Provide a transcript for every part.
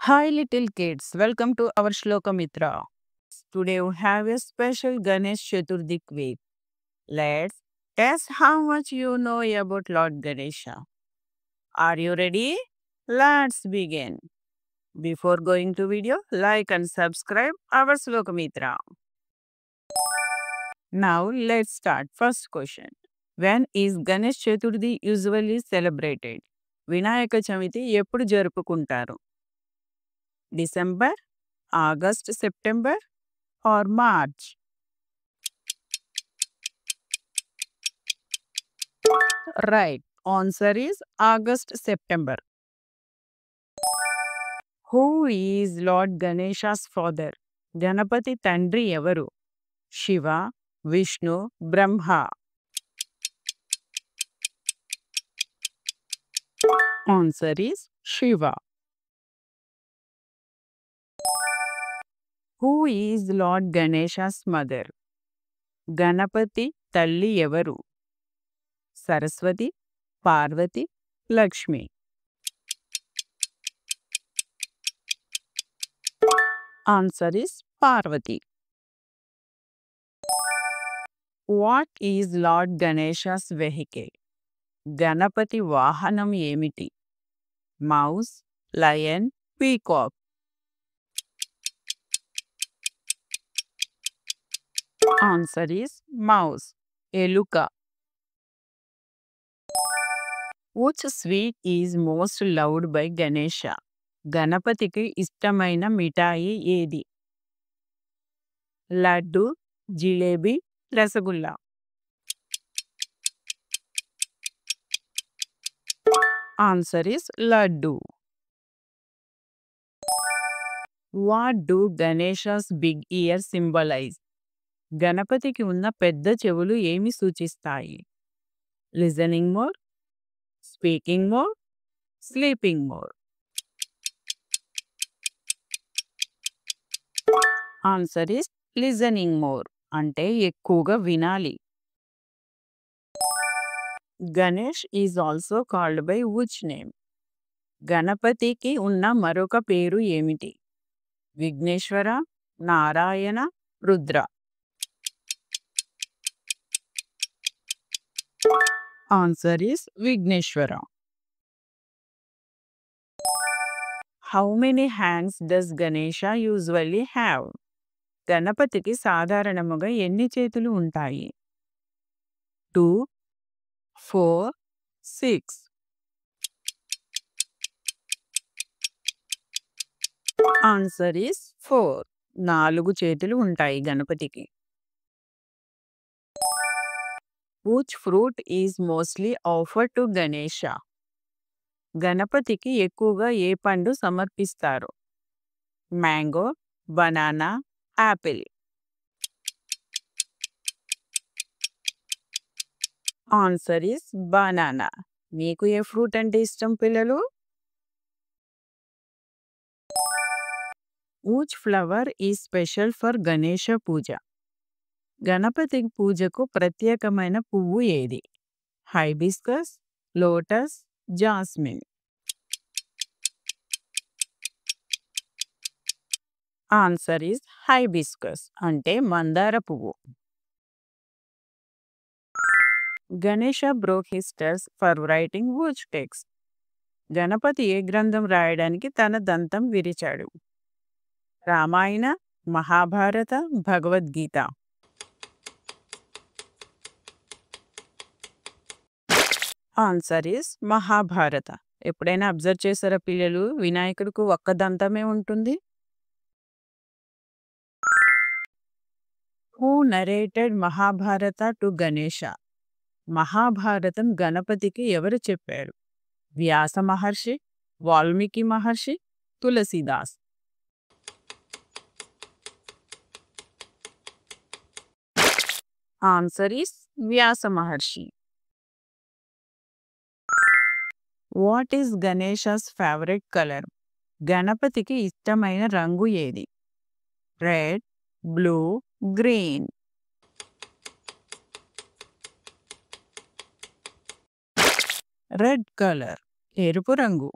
Hi, little kids. Welcome to our Shloka Mitra. Today we have a special Ganesh Chaturthi quiz. Let's test how much you know about Lord Ganesha. Are you ready? Let's begin. Before going to video, like and subscribe our Shloka Mitra. Now let's start. First question. When is Ganesh Chaturthi usually celebrated? Vinayaka Chavithi ఎప్పుడు జరుపుకుంటారు? December, August, September or March? Right. Answer is August, September. Who is Lord Ganesha's father? Ganapati Tandri Evaru? Shiva, Vishnu, Brahma. Answer is Shiva. Who is Lord Ganesha's mother? Ganapati Talli Evaru? Saraswati, Parvati, Lakshmi. Answer is Parvati. What is Lord Ganesha's vehicle? Ganapati వాహనం ఏమిటి? Mouse, lion, peacock. Answer is mouse, ఎలుక. Which sweet is most loved by Ganesha? గణపతికి ఇష్టమైన మిఠాయి ఏది? Laddu, jalebi, rasgulla. Answer is laddu. What do Ganesha's big ear symbolize? గణపతికి ఉన్న పెద్ద చెవులు ఏమి సూచిస్తాయి? Listening more, speaking more, sleeping more. Answer is listening more, అంటే ఎక్కువగా వినాలి. Ganesh is also called by which name? గణపతికి ఉన్న మరొక పేరు ఏమిటి? Vighneshwara, Narayana, Rudra. Answer is Vighneshwara. How many hands does Ganesha usually have? గణపతికి సాధారణముగా ఎన్ని చేతులు ఉంటాయి? 2, 4, 6. Answer is 4. 4 చేతులు ఉంటాయి గణపతికి. Which fruit is mostly offered to Ganesha? గణపతికి ఎక్కువగా ఏ పండు సమర్పిస్తారు? Mango, banana, apple. Answer is banana. మీకు ఏ ఫ్రూట్ అంటే ఇష్టం పిల్లలు? Which flower is special for Ganesha puja? Ganapati పూజకు ప్రత్యేకమైన పువ్వు ఏది? Hibiscus, lotus, jasmine. Answer is hibiscus, అంటే మందార పువ్వు. Ganesha broke his tusk for writing which text? Ganapati ఏ గ్రంథం రాయడానికి తన దంతం విరిచాడు? రామాయణ, మహాభారత, భగవద్గీత. Answer is Mahabharata. ఎప్పుడైనా అబ్జర్వ్ చేశారా పిల్లలు, వినాయకుడికి ఒక్క దంతమే ఉంటుంది? Who narrated Mahabharata to Ganesha? మహాభారతం గణపతికి ఎవరు చెప్పారు? Vyasa Maharshi, Valmiki Maharshi, Tulsidas. Answer is Vyasa Maharshi. What is Ganesha's favourite colour? గణపతికి ఇష్టమైన రంగు ఏది? Red, blue, green. Red colour, ఎరుపు రంగు.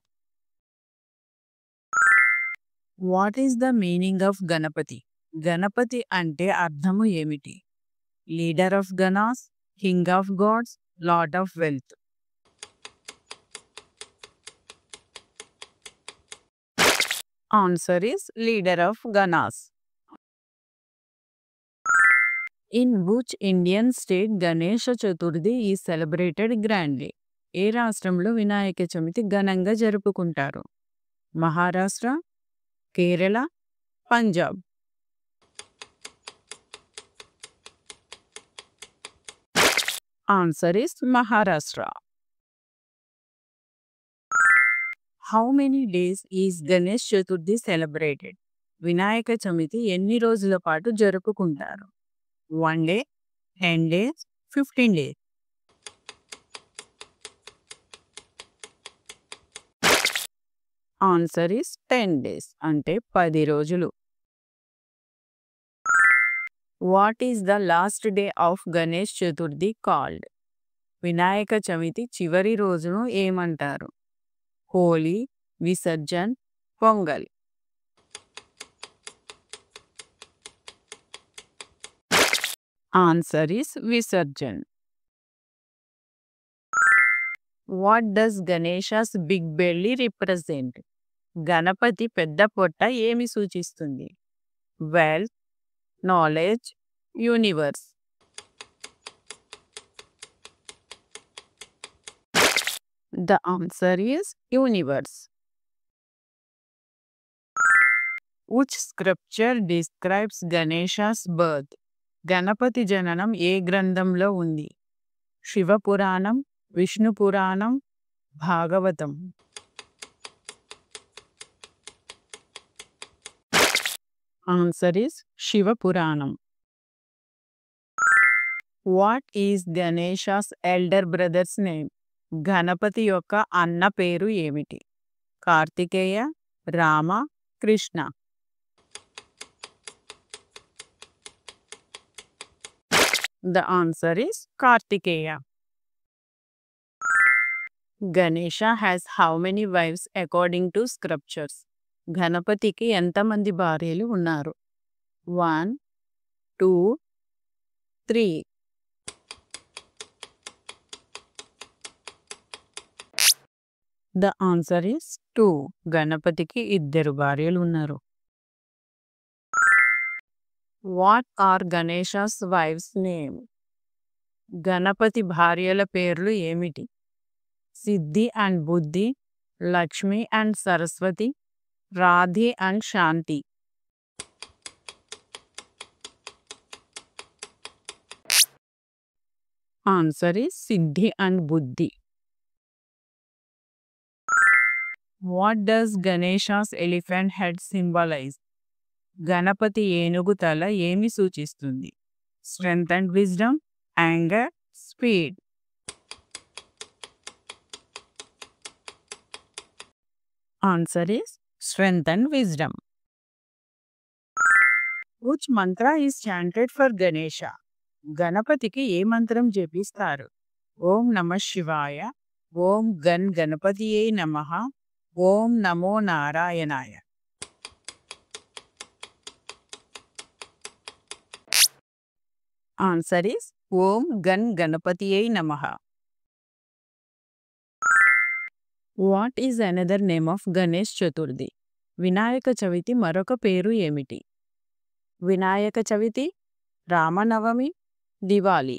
What is the meaning of Ganapati? Ganapati అంటే అర్థము ఏమిటి? Leader of ganas, king of gods, lot of wealth. Answer is leader of Ganas. In which Indian state Ganesha Chaturthi is celebrated grandly? ఏ రాష్ట్రంలో వినాయక చవితి ఘనంగా జరుపుకుంటారు? Maharashtra, Kerala, Punjab. Answer is Maharashtra. How many days is Ganesh Chaturthi celebrated? Vinayaka Chavithi ఎన్ని రోజుల పాటు జరుపుకుంటారు? 1 day, 10 days, 15 days. Answer is 10 days అంటే 10 రోజులు. What is the last day of Ganesh Chaturthi called? Vinayaka Chavithi చివరి రోజును ఏమంటారు? Holi, Visarjan, Pongal. Answer is Visarjan. What does Ganesha's big belly represent? Ganapati పెద్ద పొట్ట ఏమి సూచిస్తుంది? Wealth, knowledge, universe. The answer is universe. Which scripture describes Ganesha's birth? Ganapati జననం ఏ గ్రంథంలో ఉంది? శివపురాణం, విష్ణు పురాణం, భాగవతం. ఆన్సర్ is శివపురాణం. What is Ganesha's elder brothers name? Ganapati యొక్క అన్న పేరు ఏమిటి? Kartikeya, Rama, Krishna. The answer is Kartikeya. Ganesha has how many wives according to scriptures? గణపతికి ఎంతమంది భార్యలు ఉన్నారు? 1, 2, 3. The answer is 2. గణపతికి 2 భార్యలు ఉన్నారు. What are Ganesha's wives name? Ganapati భార్యల పేర్లు ఏమిటి? Siddhi and Buddhi, Lakshmi and Saraswati, Radhi and Shanti. Answer is Siddhi and Buddhi. What does Ganesha's elephant head symbolize? Ganapati ఏనుగు తల ఏమి సూచిస్తుంది? Strength and wisdom, anger, speed. Answer is strength and wisdom. Which Mantra is chanted for Ganesha? గణపతికి ఏ మంత్రం జపిస్తారు? ఓం నమః శివాయ, ఓం గన్ గణపతియే నమః, ఓం నమో నారాయణాయ. ఆన్సర్ is ఓం గన్ గణపతియే నమః. What is another name of Ganesh Chaturthi? Vinayaka Chavithi మరొక పేరు ఏమిటి? Vinayaka Chavithi, Ramanavami, Diwali.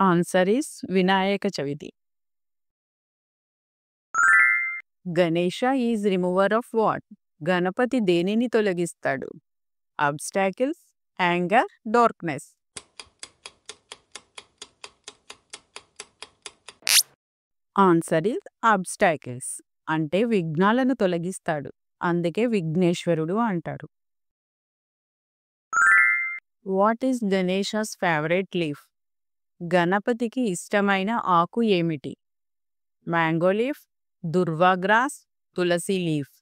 Answer is Vinayaka Chavithi. Ganesha is remover of what? Ganapati దేనిని తొలగిస్తాడు? Obstacles, anger, darkness. Answer is obstacles అంటే విఘ్నాలను తొలగిస్తాడు. అందుకే విఘ్నేశ్వరుడు అంటారు. What is Ganesha's favourite leaf? గణపతికి ఇష్టమైన ఆకు ఏమిటి? Mango leaf, durva grass, tulsi leaf.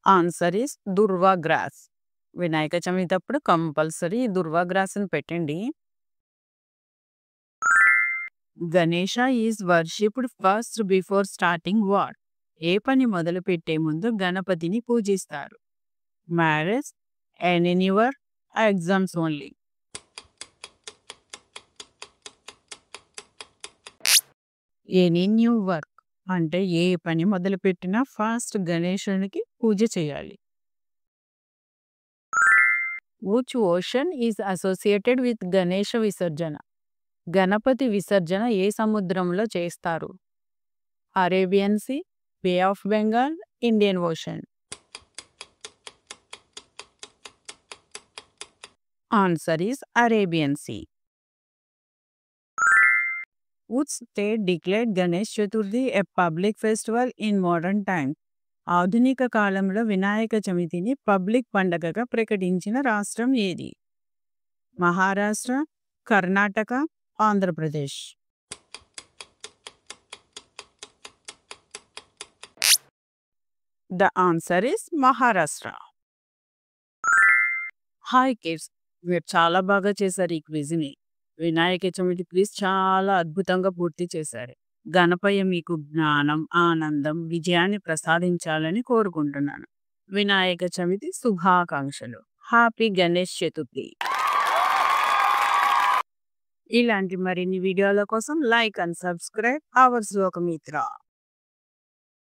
Answer is durva grass. Vinayaka Chavithi అప్పుడు కంపల్సరీ దుర్వా గ్రాస్ని పెట్టండి. Ganesha is worshipped first before starting what? ఏ పని మొదలుపెట్టే ముందు గణపతిని పూజిస్తారు? Marriage, any new year, exams only. Any new work అంటే ఏ పని మొదలుపెట్టినా ఫస్ట్ గణేశునికి పూజ చేయాలి. Which ocean is associated with Ganesha visarjan? Ganapati విసర్జన ఏ సముద్రంలో చేస్తారు? Arabian sea, bay of Bengal, Indian ocean. Answer is Arabian sea. Which state declared Ganesh Chaturthi a public festival in modern times? ఆధునిక కాలంలో వినాయక చవితిని పబ్లిక్ పండగగా ప్రకటించిన రాష్ట్రం ఏది? Maharashtra, Karnataka, Andhra Pradesh. The answer is Maharashtra. Hi kids, మీరు చాలా బాగా చేశారు ఈ క్విజ్ని. వినాయక చవితి క్విజ్ చాలా అద్భుతంగా పూర్తి చేశారు. గణపయ్య మీకు జ్ఞానం, ఆనందం, విజయాన్ని ప్రసాదించాలని కోరుకుంటున్నాను. వినాయక చవితి శుభాకాంక్షలు. హ్యాపీ గణేష్ చతుర్థి. ఇలాంటి మరిన్ని వీడియోల కోసం లైక్ అండ్ సబ్స్క్రైబ్ అవర్ శ్లోకమిత్ర.